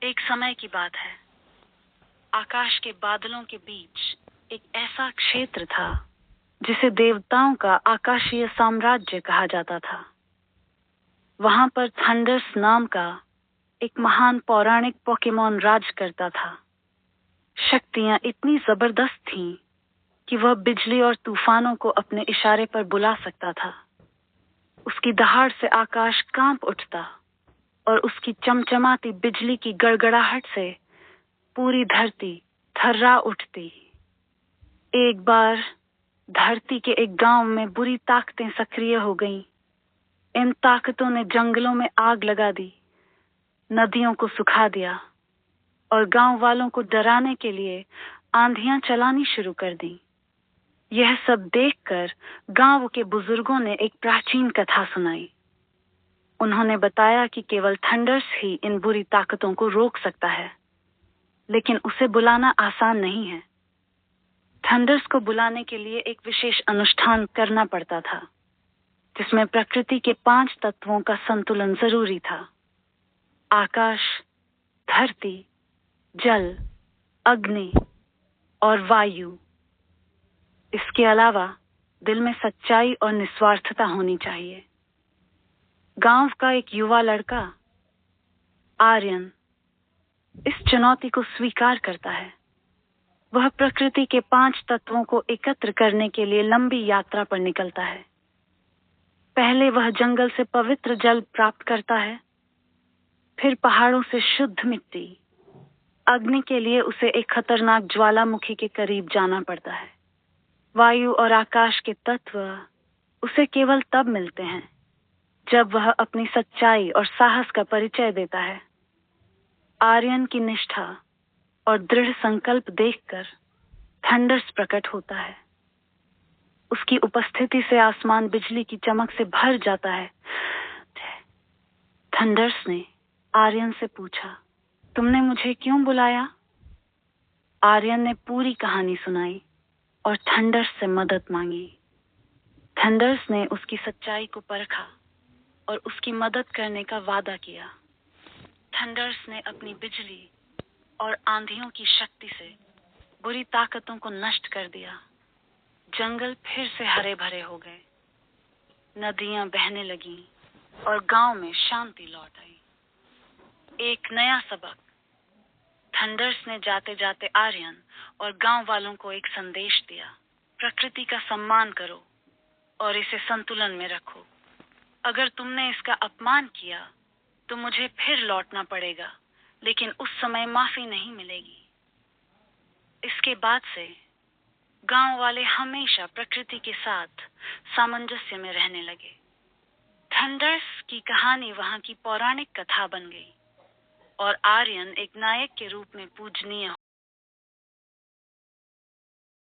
एक समय की बात है। आकाश के बादलों के बीच एक ऐसा क्षेत्र था जिसे देवताओं का आकाशीय साम्राज्य कहा जाता था। वहां पर थंडर्स नाम का एक महान पौराणिक पोकेमॉन राज करता था। शक्तियां इतनी जबरदस्त थीं कि वह बिजली और तूफानों को अपने इशारे पर बुला सकता था। उसकी दहाड़ से आकाश कांप उठता और उसकी चमचमाती बिजली की गड़गड़ाहट से पूरी धरती थर्रा उठती। एक बार धरती के एक गांव में बुरी ताकतें सक्रिय हो गईं। इन ताकतों ने जंगलों में आग लगा दी, नदियों को सुखा दिया और गांव वालों को डराने के लिए आंधियां चलानी शुरू कर दी। यह सब देखकर गांव के बुजुर्गों ने एक प्राचीन कथा सुनाई। उन्होंने बताया कि केवल थंडर्स ही इन बुरी ताकतों को रोक सकता है, लेकिन उसे बुलाना आसान नहीं है। थंडर्स को बुलाने के लिए एक विशेष अनुष्ठान करना पड़ता था, जिसमें प्रकृति के 5 तत्वों का संतुलन जरूरी था। आकाश, धरती, जल, अग्नि और वायु। इसके अलावा दिल में सच्चाई और निस्वार्थता होनी चाहिए। गांव का एक युवा लड़का आर्यन इस चुनौती को स्वीकार करता है। वह प्रकृति के 5 तत्वों को एकत्र करने के लिए लंबी यात्रा पर निकलता है। पहले वह जंगल से पवित्र जल प्राप्त करता है, फिर पहाड़ों से शुद्ध मिट्टी। अग्नि के लिए उसे एक खतरनाक ज्वालामुखी के करीब जाना पड़ता है। वायु और आकाश के तत्व उसे केवल तब मिलते हैं जब वह अपनी सच्चाई और साहस का परिचय देता है। आर्यन की निष्ठा और दृढ़ संकल्प देखकर थंडर्स प्रकट होता है। उसकी उपस्थिति से आसमान बिजली की चमक से भर जाता है। थंडर्स ने आर्यन से पूछा, तुमने मुझे क्यों बुलाया? आर्यन ने पूरी कहानी सुनाई और थंडर्स से मदद मांगी। थंडर्स ने उसकी सच्चाई को परखा और उसकी मदद करने का वादा किया। थंडर्स ने अपनी बिजली और आंधियों की शक्ति से बुरी ताकतों को नष्ट कर दिया। जंगल फिर से हरे भरे हो गए, नदियां बहने लगीं और गांव में शांति लौट आई। एक नया सबक। थंडर्स ने जाते जाते आर्यन और गांव वालों को एक संदेश दिया। प्रकृति का सम्मान करो और इसे संतुलन में रखो। अगर तुमने इसका अपमान किया तो मुझे फिर लौटना पड़ेगा, लेकिन उस समय माफी नहीं मिलेगी। इसके बाद से गांव वाले हमेशा प्रकृति के साथ सामंजस्य में रहने लगे। थंडर्स की कहानी वहां की पौराणिक कथा बन गई और आर्यन एक नायक के रूप में पूजनीय